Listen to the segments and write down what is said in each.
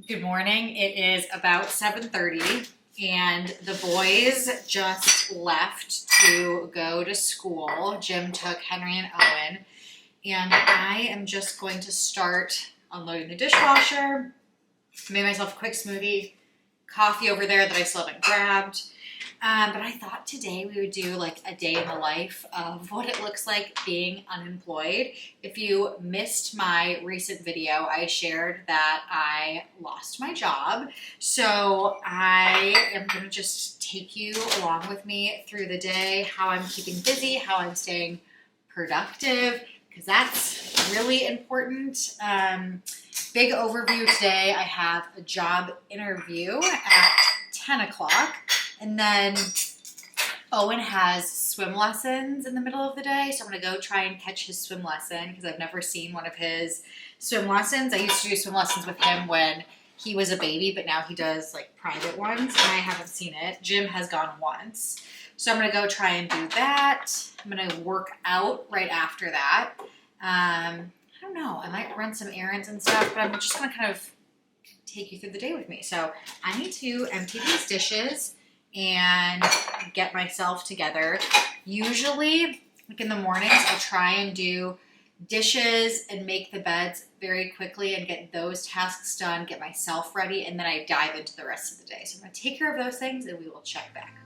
Good morning. It is about 7:30 and the boys just left to go to school. Jim took Henry and Owen, and I am just going to start unloading the dishwasher. Made myself a quick smoothie, coffee over there that I still haven't grabbed. But I thought today we would do like a day in the life of what it looks like being unemployed. If you missed my recent video, I shared that I lost my job. So I am going to just take you along with me through the day, how I'm keeping busy, how I'm staying productive, because that's really important. Big overview today. I have a job interview at 10 o'clock. And then Owen has swim lessons in the middle of the day, so I'm going to go try and catch his swim lesson because I've never seen one of his swim lessons. I used to do swim lessons with him when he was a baby, but now he does like private ones, and I haven't seen it. Jim has gone once. So I'm going to go try and do that. I'm going to work out right after that. I don't know. I might run some errands and stuff, but I'm just going to kind of take you through the day with me. So I need to empty these dishes and get myself together. Usually, like in the mornings, I'll try and do dishes and make the beds very quickly and get those tasks done, get myself ready, and then I dive into the rest of the day. So I'm going to take care of those things and we will check back.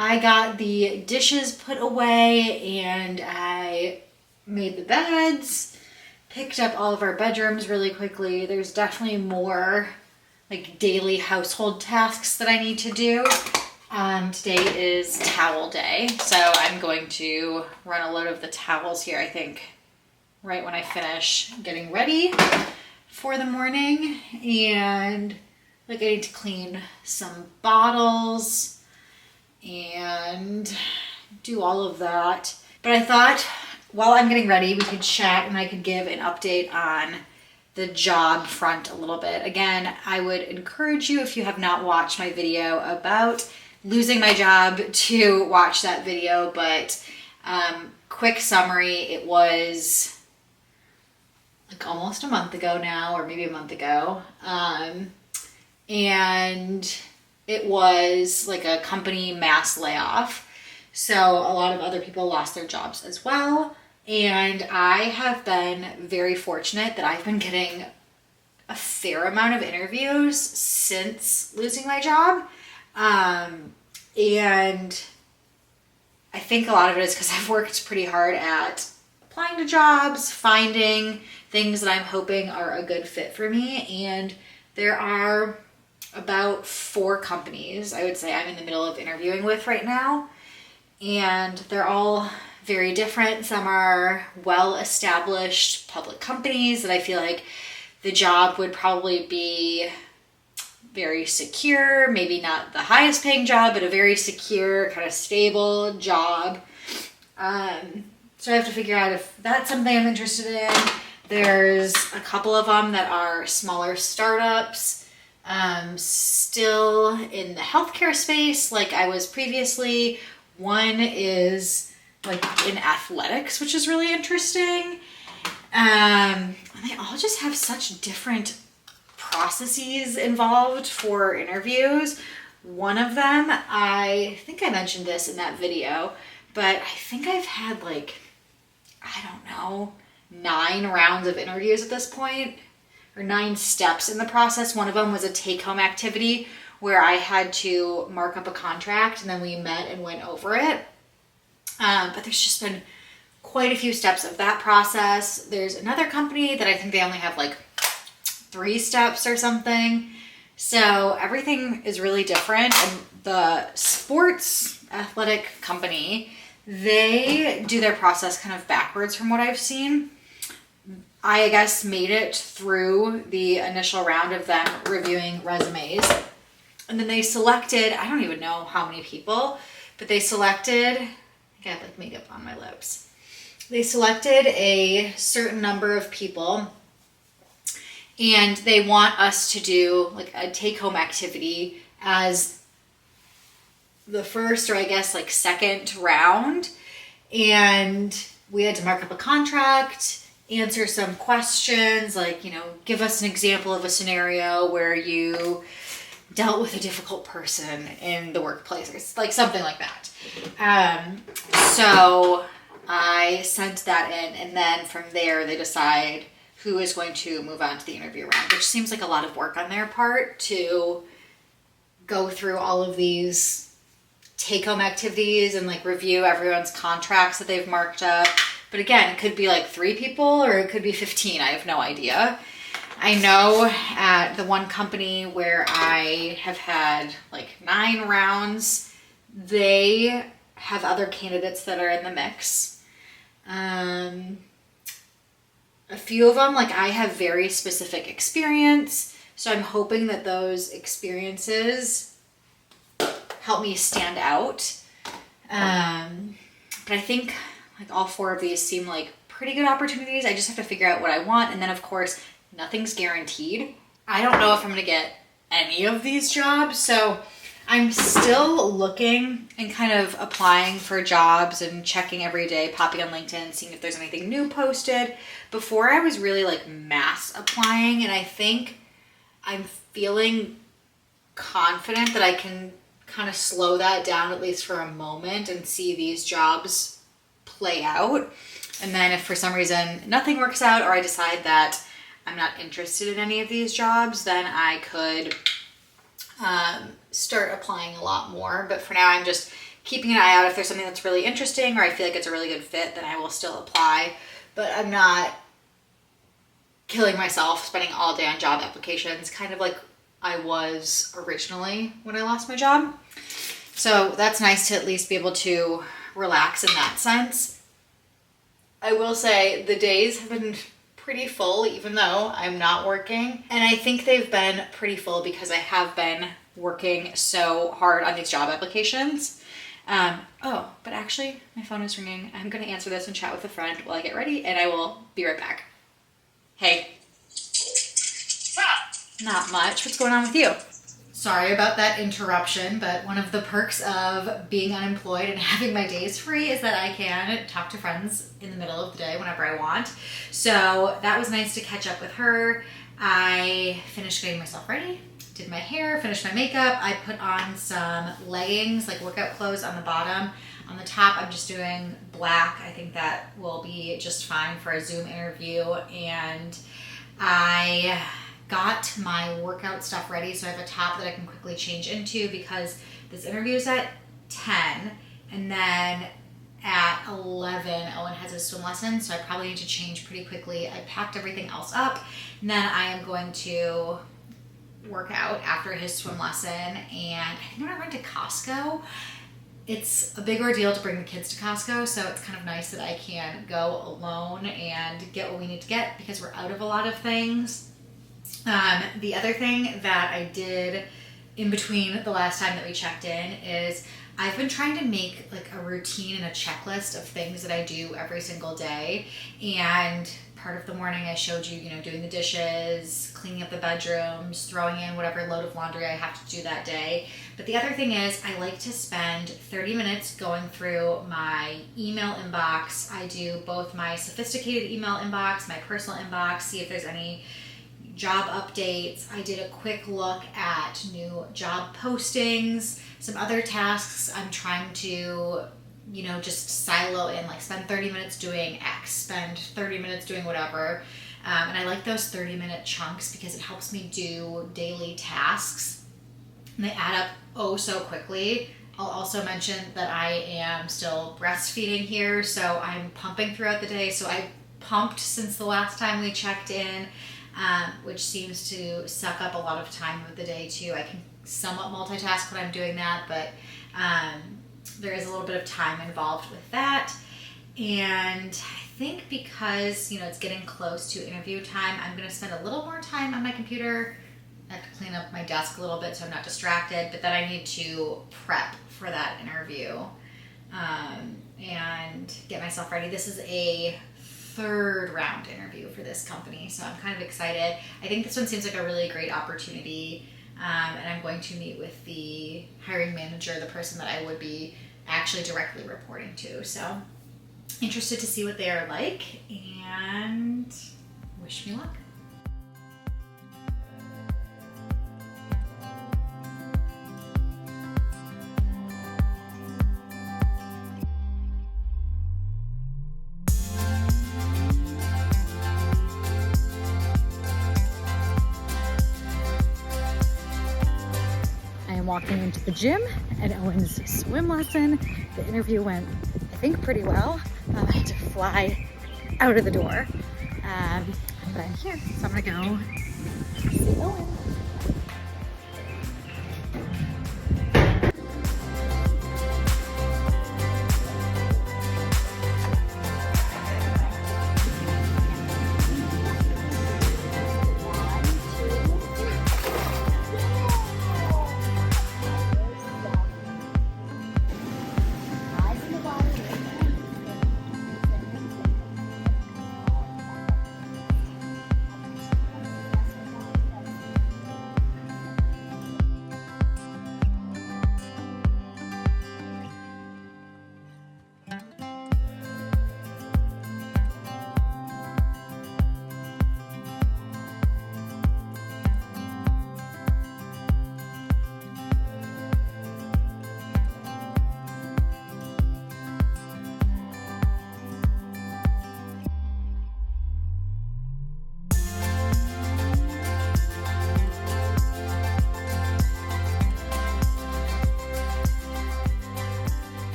I got the dishes put away and I made the beds, picked up all of our bedrooms really quickly. There's definitely more like daily household tasks that I need to do. Today is towel day, so I'm going to run a load of the towels here, I think, right when I finish getting ready for the morning. And like I need to clean some bottles and do all of that. But I thought while I'm getting ready, we could chat and I could give an update on the job front a little bit. Again, I would encourage you, if you have not watched my video about losing my job, to watch that video. But quick summary, it was like almost a month ago now, or maybe a month ago. And it was like a company mass layoff. So a lot of other people lost their jobs as well. And I have been very fortunate that I've been getting a fair amount of interviews since losing my job. And I think a lot of it is because I've worked pretty hard at applying to jobs, finding things that I'm hoping are a good fit for me. And there are about 4 companies I would say I'm in the middle of interviewing with right now, and they're all very different. Some are well-established public companies that I feel like the job would probably be very secure, maybe not the highest paying job, but a very secure, kind of stable job. So I have to figure out if that's something I'm interested in. There's a couple of them that are smaller startups, still in the healthcare space like I was previously. One is like in athletics, which is really interesting. And they all just have such different processes involved for interviews. One of them, I think I mentioned this in that video, but I think I've had like, I don't know, 9 rounds of interviews at this point, or 9 steps in the process. One of them was a take-home activity where I had to mark up a contract and then we met and went over it. But there's just been quite a few steps of that process. There's another company that I think they only have like 3 steps or something. So everything is really different. And the sports athletic company, they do their process kind of backwards from what I've seen. I guess made it through the initial round of them reviewing resumes. And then they selected, I don't even know how many people, but they selected, I think I have like makeup on my lips. They selected a certain number of people, and they want us to do like a take-home activity as the first, or I guess like second round. And we had to mark up a contract, answer some questions, like, you know, give us an example of a scenario where you dealt with a difficult person in the workplace, or like something like that. So I sent that in, and then from there they decide who is going to move on to the interview round, which seems like a lot of work on their part to go through all of these take-home activities and like review everyone's contracts that they've marked up. But again, it could be like 3 people or it could be 15. I have no idea. I know at the one company where I have had like 9 rounds, they have other candidates that are in the mix. A few of them, like I have very specific experience, so I'm hoping that those experiences help me stand out. But I think like all 4 of these seem like pretty good opportunities. I just have to figure out what I want. And then of course, nothing's guaranteed. I don't know if I'm gonna get any of these jobs. So I'm still looking and kind of applying for jobs and checking every day, popping on LinkedIn, seeing if there's anything new posted. Before I was really like mass applying, and I think I'm feeling confident that I can kind of slow that down at least for a moment and see these jobs play out. And then if for some reason nothing works out, or I decide that I'm not interested in any of these jobs, then I could start applying a lot more. But for now, I'm just keeping an eye out. If there's something that's really interesting or I feel like it's a really good fit, then I will still apply. But I'm not killing myself spending all day on job applications, kind of like I was originally when I lost my job. So that's nice to at least be able to relax in that sense. I will say the days have been pretty full, even though I'm not working. And I think they've been pretty full because I have been working so hard on these job applications. Oh, but actually my phone is ringing. I'm gonna answer this and chat with a friend while I get ready, and I will be right back. Hey. Not much. What's going on with you? Sorry about that interruption, but one of the perks of being unemployed and having my days free is that I can talk to friends in the middle of the day whenever I want. So that was nice to catch up with her. I finished getting myself ready, did my hair, finished my makeup. I put on some leggings, like workout clothes on the bottom. On the top, I'm just doing black. I think that will be just fine for a Zoom interview. And I got my workout stuff ready, so I have a top that I can quickly change into because this interview is at 10, and then at 11 Owen has his swim lesson, so I probably need to change pretty quickly. I packed everything else up, and then I am going to work out after his swim lesson, and I think I'm gonna run to Costco. It's a big ordeal to bring the kids to Costco, so it's kind of nice that I can go alone and get what we need to get because we're out of a lot of things. The other thing that I did in between the last time that we checked in is I've been trying to make like a routine and a checklist of things that I do every single day. And part of the morning I showed you, doing the dishes, cleaning up the bedrooms, throwing in whatever load of laundry I have to do that day. But the other thing is I like to spend 30 minutes going through my email inbox. I do both my sophisticated email inbox, my personal inbox, see if there's any job updates. I did a quick look at new job postings, some other tasks I'm trying to, just silo in, like spend 30 minutes doing X, spend 30 minutes doing whatever. And I like those 30-minute chunks because it helps me do daily tasks and they add up oh so quickly. I'll also mention that I am still breastfeeding here, so I'm pumping throughout the day. So I pumped since the last time we checked in. Which seems to suck up a lot of time of the day too. I can somewhat multitask when I'm doing that, but there is a little bit of time involved with that. And I think because, you know, it's getting close to interview time, I'm going to spend a little more time on my computer. I have to clean up my desk a little bit so I'm not distracted, but then I need to prep for that interview and get myself ready. This is a third round interview for this company, so I'm kind of excited. I think this one seems like a really great opportunity, and I'm going to meet with the hiring manager, the person that I would be actually directly reporting to. So interested to see what they are like, and wish me luck. Walking into the gym at Owen's swim lesson. The interview went, I think, pretty well. I had to fly out of the door, but I'm here, so I'm gonna go see Owen.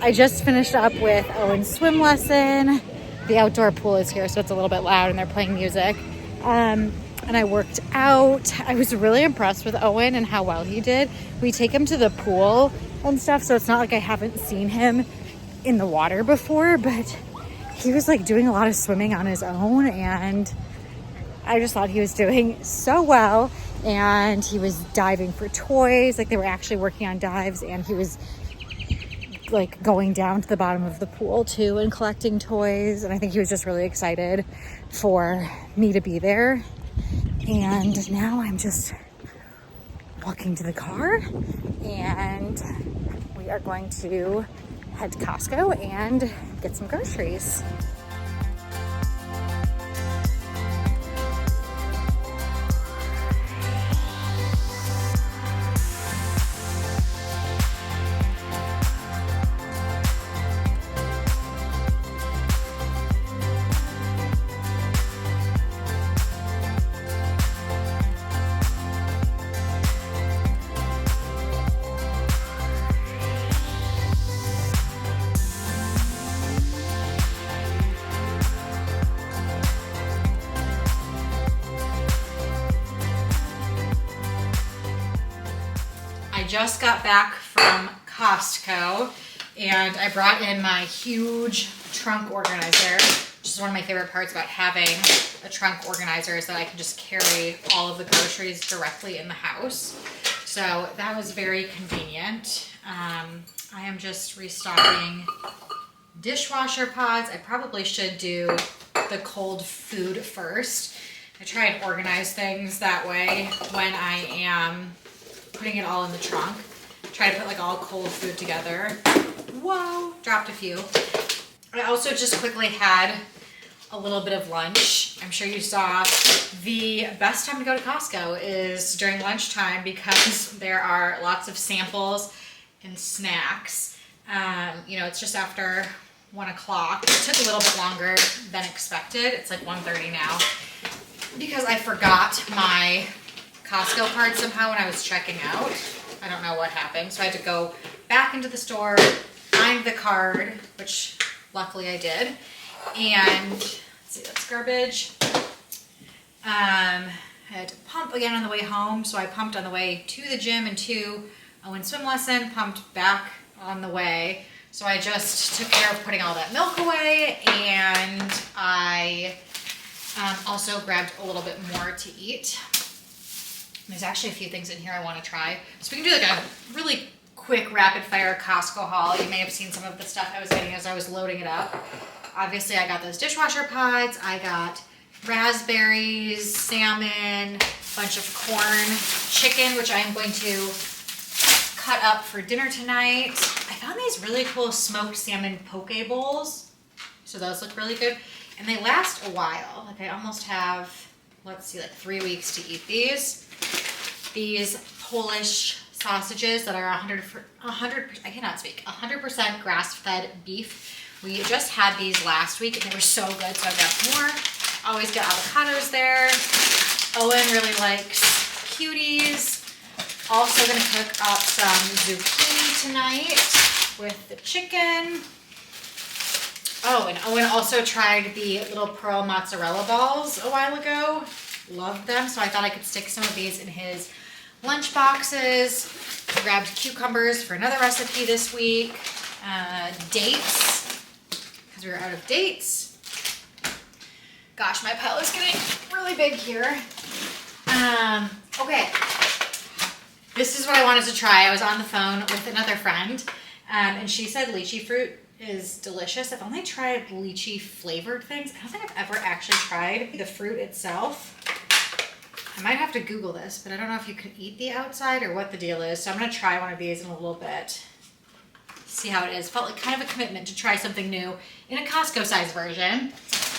I just finished up with Owen's swim lesson. The outdoor pool is here, so it's a little bit loud and they're playing music. And I worked out. I was really impressed with Owen and how well he did. We take him to the pool and stuff, so it's not like I haven't seen him in the water before, but he was like doing a lot of swimming on his own, and I just thought he was doing so well. And he was diving for toys, like they were actually working on dives, and he was like going down to the bottom of the pool too and collecting toys. And I think he was just really excited for me to be there. And now I'm just walking to the car, and we are going to head to Costco and get some groceries. Just got back from Costco, and I brought in my huge trunk organizer, which is one of my favorite parts about having a trunk organizer, is that I can just carry all of the groceries directly in the house. So that was very convenient. I am just restocking dishwasher pods. I probably should do the cold food first. I try and organize things that way when I am putting it all in the trunk. Try to put like all cold food together. Whoa, dropped a few. I also just quickly had a little bit of lunch. I'm sure you saw the best time to go to Costco is during lunchtime, because there are lots of samples and snacks. You know, it's just after 1 o'clock. It took a little bit longer than expected. It's like 1:30 now, because I forgot my Costco card somehow when I was checking out. I don't know what happened, so I had to go back into the store, find the card, which luckily I did, and let's see, that's garbage. I had to pump again on the way home, so I pumped on the way to the gym and to Owen's swim lesson, pumped back on the way. So I just took care of putting all that milk away, and I also grabbed a little bit more to eat. There's actually a few things in here I want to try. So we can do like a really quick rapid fire Costco haul. You may have seen some of the stuff I was getting as I was loading it up. Obviously I got those dishwasher pods. I got raspberries, salmon, a bunch of corn, chicken, which I am going to cut up for dinner tonight. I found these really cool smoked salmon poke bowls. So those look really good. And they last a while. Like I almost have, let's see, like 3 weeks to eat these. These Polish sausages that are 100% grass-fed beef. We just had these last week and they were so good, so I grabbed more. Always get avocados there. Owen really likes cuties. Also gonna cook up some zucchini tonight with the chicken. Oh, and Owen also tried the little pearl mozzarella balls a while ago. Loved them, so I thought I could stick some of these in his lunch boxes. Grabbed cucumbers for another recipe this week. Dates, because we were out of dates. Gosh, my pile is getting really big here. Okay, this is what I wanted to try. I was on the phone with another friend, and she said lychee fruit is delicious. I've only tried lychee flavored things. I don't think I've ever actually tried the fruit itself. I might have to Google this, but I don't know if you can eat the outside or what the deal is. So I'm gonna try one of these in a little bit. See how it is. Felt like kind of a commitment to try something new in a Costco size version.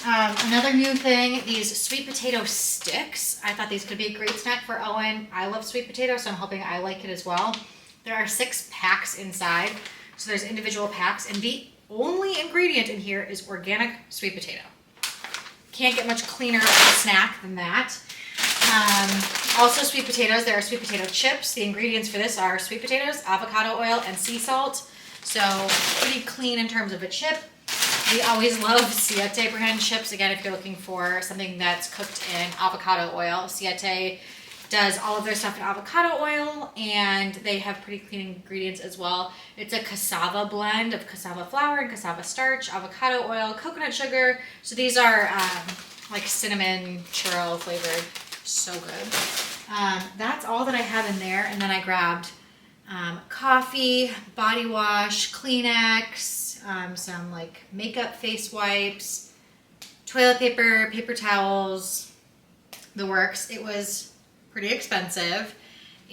Another new thing, these sweet potato sticks. I thought these could be a great snack for Owen. I love sweet potato, so I'm hoping I like it as well. There are 6 packs inside. So there's individual packs, and the only ingredient in here is organic sweet potato. Can't get much cleaner of a snack than that. Also sweet potatoes. There are sweet potato chips. The ingredients for this are sweet potatoes, avocado oil, and sea salt. So pretty clean in terms of a chip. We always love Siete brand chips. Again, if you're looking for something that's cooked in avocado oil, Siete does all of their stuff in avocado oil, and they have pretty clean ingredients as well. It's a cassava blend of cassava flour and cassava starch, avocado oil, coconut sugar. So these are like cinnamon churro flavored. So good. That's all that I have in there. And then I grabbed coffee, body wash, Kleenex, some like makeup face wipes, toilet paper, paper towels, the works. It was pretty expensive,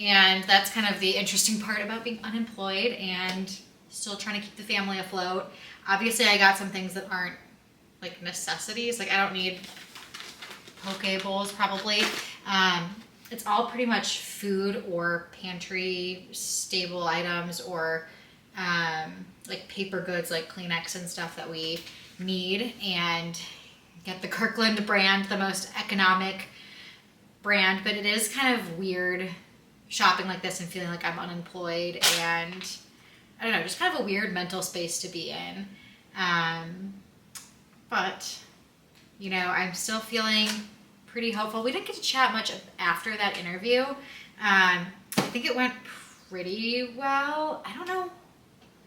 and that's kind of the interesting part about being unemployed and still trying to keep the family afloat. Obviously I got some things that aren't like necessities. Like I don't need poke bowls probably. It's all pretty much food or pantry stable items, or like paper goods like Kleenex and stuff that we need, and get the Kirkland brand, the most economic brand. But it is kind of weird shopping like this and feeling like I'm unemployed, and I don't know, just kind of a weird mental space to be in. But you know, I'm still feeling pretty hopeful. We didn't get to chat much after that interview. I think it went pretty well. I don't know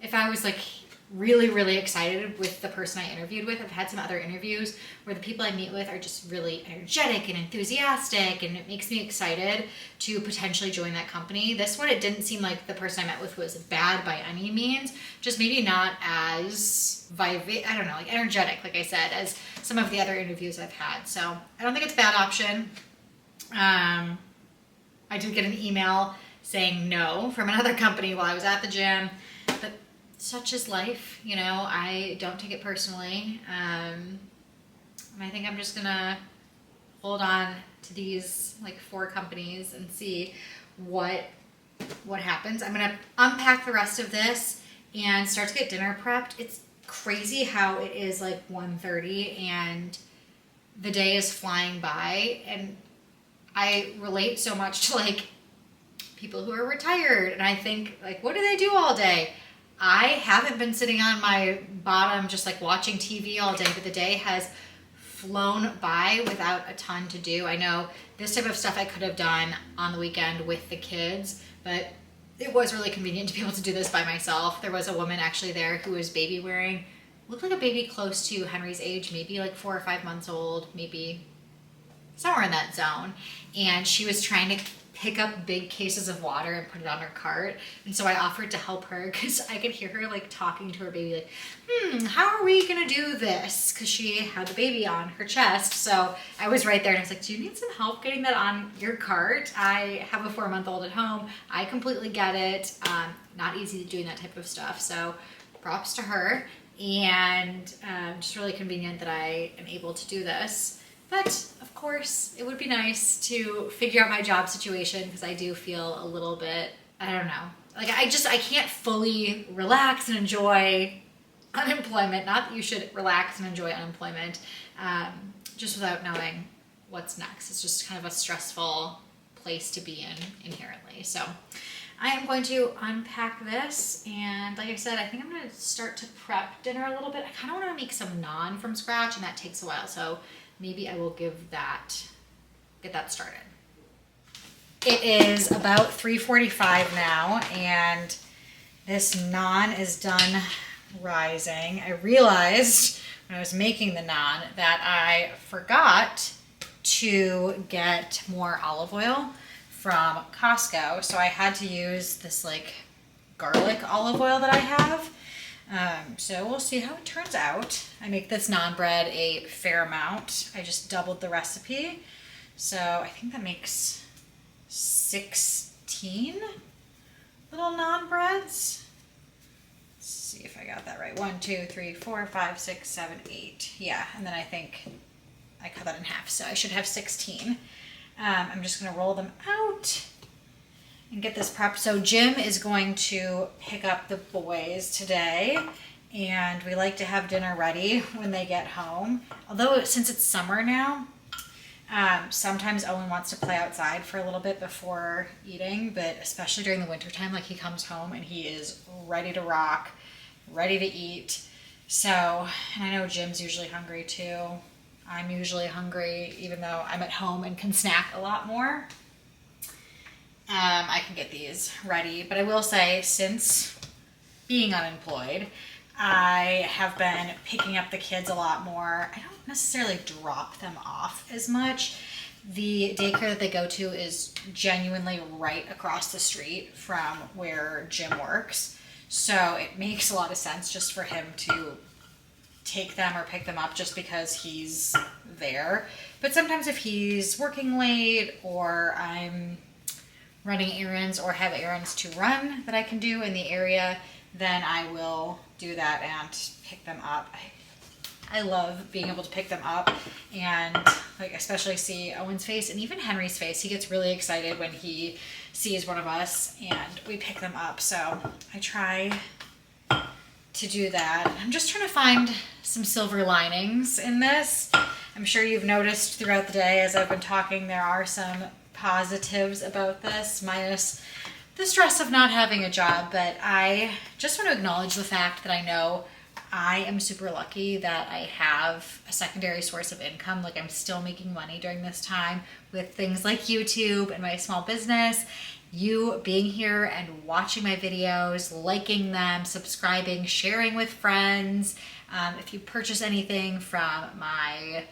if I was like really excited with the person I interviewed with. I've had some other interviews where the people I meet with are just really energetic and enthusiastic, and it makes me excited to potentially join that company. This one, it didn't seem like the person I met with was bad by any means, just maybe not as I don't know, like energetic, like I said, as some of the other interviews I've had. So I don't think it's a bad option. I did get an email saying no from another company while I was at the gym, but such is life, you know. I don't take it personally. And I think I'm just gonna hold on to these like 4 companies and see what happens. I'm gonna unpack the rest of this and start to get dinner prepped. It's crazy how it is like 1:30 and the day is flying by, and I relate so much to like people who are retired, and I think like, what do they do all day? I haven't been sitting on my bottom just like watching TV all day, but the day has flown by without a ton to do. I know this type of stuff I could have done on the weekend with the kids, but it was really convenient to be able to do this by myself. There was a woman actually there who was baby wearing, looked like a baby close to Henry's age, maybe like 4 or 5 months old, maybe somewhere in that zone. And she was trying to pick up big cases of water and put it on her cart. And so I offered to help her because I could hear her like talking to her baby like, how are we gonna do this? Because she had the baby on her chest. So I was right there and I was like, do you need some help getting that on your cart? I have a 4-month-old at home. I completely get it. Not easy doing that type of stuff. So props to her. And just really convenient that I am able to do this. But of course, it would be nice to figure out my job situation because I do feel a little bit, I don't know, like I can't fully relax and enjoy unemployment. Not that you should relax and enjoy unemployment, just without knowing what's next. It's just kind of a stressful place to be in inherently. So I am going to unpack this, and like I said, I think I'm going to start to prep dinner a little bit. I kind of want to make some naan from scratch, and that takes a while. So maybe I will get that started. It is about 3:45 now, and this naan is done rising. I realized when I was making the naan that I forgot to get more olive oil from Costco, so I had to use this like garlic olive oil that I have. So we'll see how it turns out. I make this naan bread a fair amount. I just doubled the recipe. So I think that makes 16 little naan breads. Let's see if I got that right. 1, 2, 3, 4, 5, 6, 7, 8. Yeah, and then I think I cut that in half, so I should have 16. I'm just gonna roll them out and get this prepped. So Jim is going to pick up the boys today, and we like to have dinner ready when they get home. Although since it's summer now, sometimes Owen wants to play outside for a little bit before eating, but especially during the winter time, like he comes home and he is ready to rock, ready to eat. So, and I know Jim's usually hungry too. I'm usually hungry, even though I'm at home and can snack a lot more. I can get these ready, but I will say, since being unemployed, I have been picking up the kids a lot more. I don't necessarily drop them off as much. The daycare that they go to is genuinely right across the street from where Jim works, so it makes a lot of sense just for him to take them or pick them up just because he's there. But sometimes if he's working late or I'm running errands or have errands to run that I can do in the area, then I will do that and pick them up. I love being able to pick them up and like especially see Owen's face and even Henry's face. He gets really excited when he sees one of us and we pick them up. So I try to do that. I'm just trying to find some silver linings in this. I'm sure you've noticed throughout the day as I've been talking, there are some positives about this, minus the stress of not having a job. But I just want to acknowledge the fact that I know I am super lucky that I have a secondary source of income. Like I'm still making money during this time with things like YouTube and my small business. You being here and watching my videos, liking them, subscribing, sharing with friends. If you purchase anything from my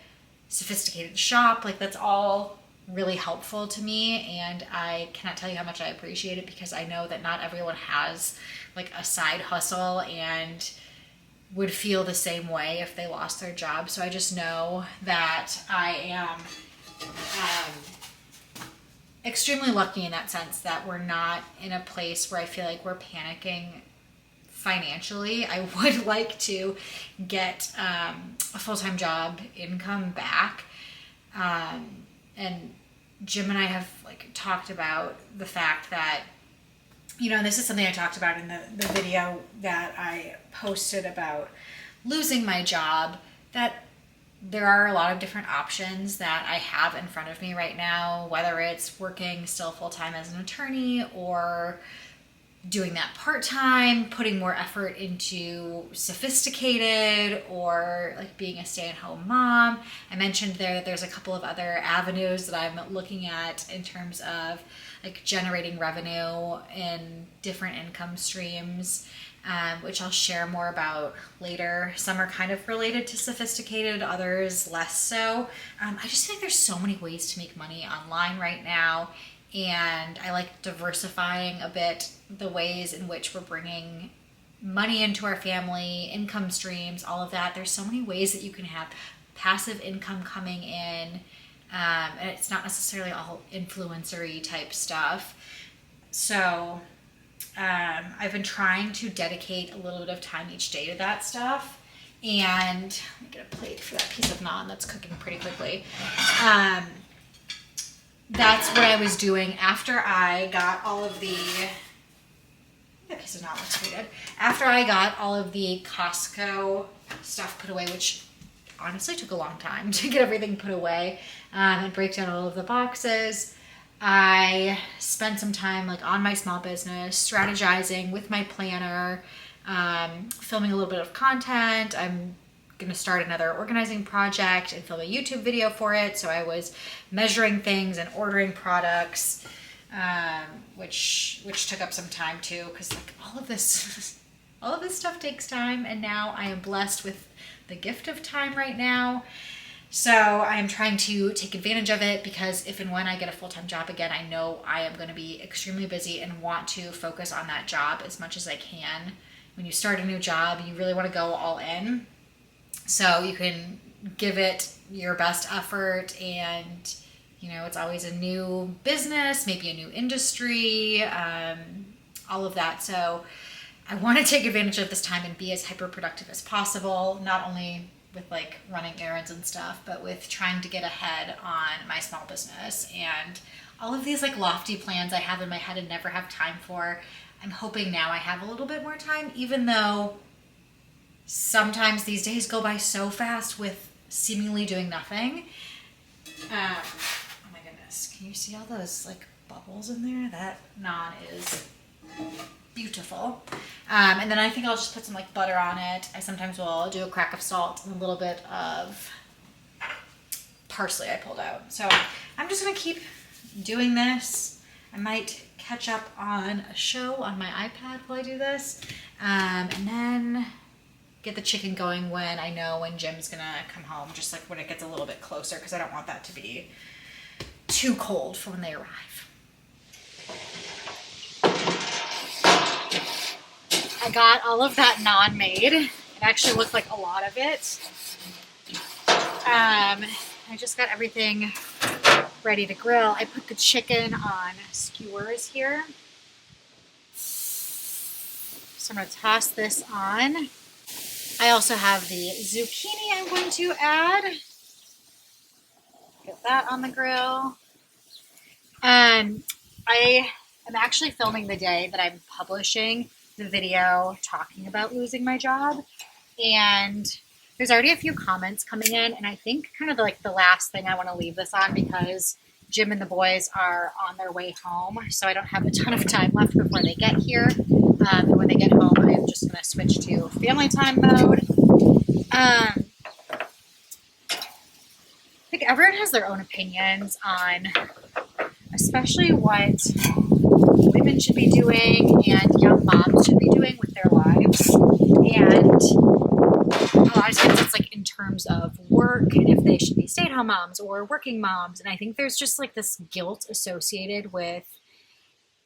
sophisticated shop, like that's all really helpful to me, and I cannot tell you how much I appreciate it because I know that not everyone has like a side hustle and would feel the same way if they lost their job. So I just know that I am extremely lucky in that sense that we're not in a place where I feel like we're panicking financially. I would like to get a full-time job income back. And Jim and I have like talked about the fact that, you know, and this is something I talked about in the video that I posted about losing my job, that there are a lot of different options that I have in front of me right now, whether it's working still full-time as an attorney or doing that part-time, putting more effort into sophisticated, or like being a stay-at-home mom. I mentioned there that there's a couple of other avenues that I'm looking at in terms of like generating revenue in different income streams, which I'll share more about later. Some are kind of related to sophisticated, others less so. I just think there's so many ways to make money online right now, and I like diversifying a bit the ways in which we're bringing money into our family, income streams, all of that. There's so many ways that you can have passive income coming in, and it's not necessarily all influencer-y type stuff. So I've been trying to dedicate a little bit of time each day to that stuff. And let me get a plate for that piece of naan that's cooking pretty quickly. That's what I was doing after I got all of the, that piece of naan looks pretty good. After I got all of the Costco stuff put away, which honestly took a long time to get everything put away, and break down all of the boxes, I spent some time like on my small business, strategizing with my planner, filming a little bit of content. I'm going to start another organizing project and film a YouTube video for it. So I was measuring things and ordering products, which took up some time too, because like all of this stuff takes time, and now I am blessed with the gift of time right now. So I'm trying to take advantage of it, because if and when I get a full-time job again, I know I am going to be extremely busy and want to focus on that job as much as I can. When you start a new job, you really want to go all in, so you can give it your best effort, and you know, it's always a new business, maybe a new industry, all of that. So I want to take advantage of this time and be as hyper productive as possible, not only with like running errands and stuff, but with trying to get ahead on my small business and all of these like lofty plans I have in my head and never have time for. I'm hoping now I have a little bit more time, even though sometimes these days go by so fast with seemingly doing nothing. Oh my goodness, can you see all those like bubbles in there? That naan is beautiful. And then I think I'll just put some like butter on it. I sometimes will do a crack of salt and a little bit of parsley I pulled out. So I'm just gonna keep doing this. I might catch up on a show on my iPad while I do this, and then get the chicken going when I know when Jim's gonna come home, just like when it gets a little bit closer, because I don't want that to be too cold for when they arrive. I got all of that naan made. It actually looked like a lot of it. I just got everything ready to grill. I put the chicken on skewers here. So I'm going to toss this on. I also have the zucchini I'm going to add. Get that on the grill. I am actually filming the day that I'm publishing the video talking about losing my job, and there's already a few comments coming in, and I think kind of like the last thing I want to leave this on, because Jim and the boys are on their way home, so I don't have a ton of time left before they get here. And when they get home, I'm just going to switch to family time mode. I think everyone has their own opinions on especially what women should be doing and young moms should be doing with their lives. And a lot of times it's like in terms of work, and if they should be stay-at-home moms or working moms. And I think there's just like this guilt associated with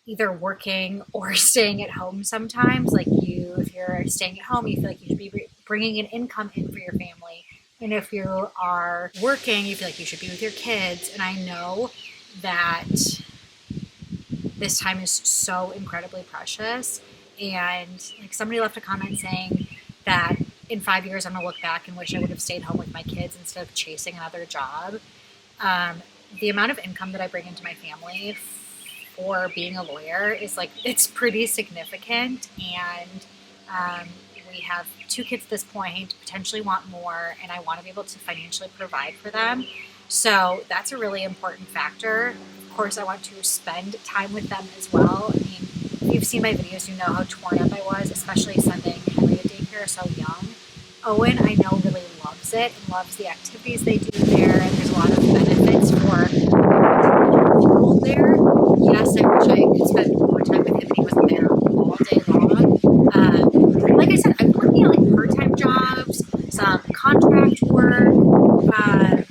either working or staying at home sometimes. Like if you're staying at home, you feel like you should be bringing an income in for your family. And if you are working, you feel like you should be with your kids. And I know that this time is so incredibly precious. And like somebody left a comment saying that in 5 years I'm gonna look back and wish I would have stayed home with my kids instead of chasing another job. The amount of income that I bring into my family for being a lawyer is like, it's pretty significant. And we have 2 kids at this point, potentially want more, and I want to be able to financially provide for them. So that's a really important factor. Of course, I want to spend time with them as well. I mean, if you you've seen my videos, you know how torn up I was, especially sending Henry to daycare so young. Owen, I know, really loves it and loves the activities they do there, and there's a lot of benefits for people there. Yes, I wish I could spend more time with him and he wasn't there all day long. Like I said, I'm working on like part-time jobs, some contract work, and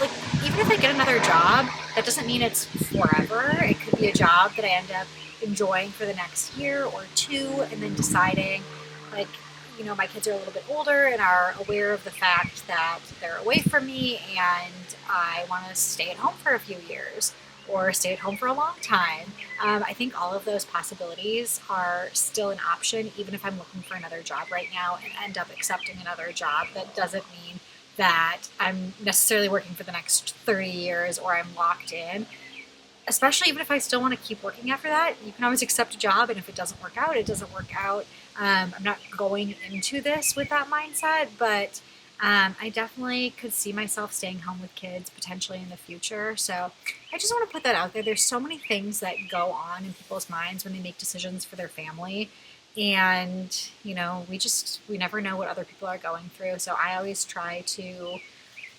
like even if I get another job, that doesn't mean it's forever. It could be a job that I end up enjoying for the next year or two, and then deciding, like, you know, my kids are a little bit older and are aware of the fact that they're away from me and I want to stay at home for a few years or stay at home for a long time. I think all of those possibilities are still an option, even if I'm looking for another job right now and end up accepting another job. That doesn't mean that I'm necessarily working for the next 30 years or I'm locked in. Especially even if I still want to keep working after that, you can always accept a job, and if it doesn't work out, it doesn't work out. I'm not going into this with that mindset, but I definitely could see myself staying home with kids potentially in the future. So I just want to put that out there. There's so many things that go on in people's minds when they make decisions for their family. And, you know, we never know what other people are going through. So I always try to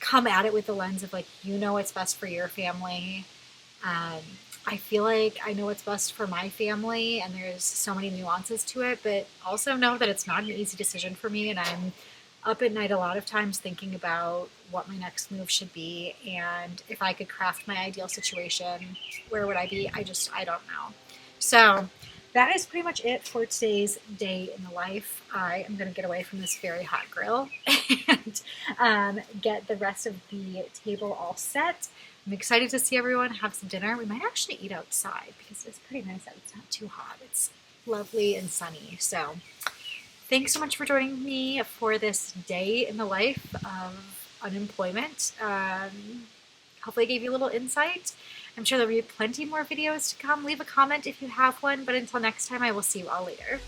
come at it with the lens of like, you know what's best for your family. I feel like I know what's best for my family, and there's so many nuances to it, but also know that it's not an easy decision for me, and I'm up at night a lot of times thinking about what my next move should be, and if I could craft my ideal situation, where would I be? I don't know. So that is pretty much it for today's day in the life. I am going to get away from this very hot grill and get the rest of the table all set. I'm excited to see everyone have some dinner. We might actually eat outside because it's pretty nice out. It's not too hot. It's lovely and sunny. So thanks so much for joining me for this day in the life of unemployment. Hopefully I gave you a little insight. I'm sure there'll be plenty more videos to come. Leave a comment if you have one. But until next time, I will see you all later.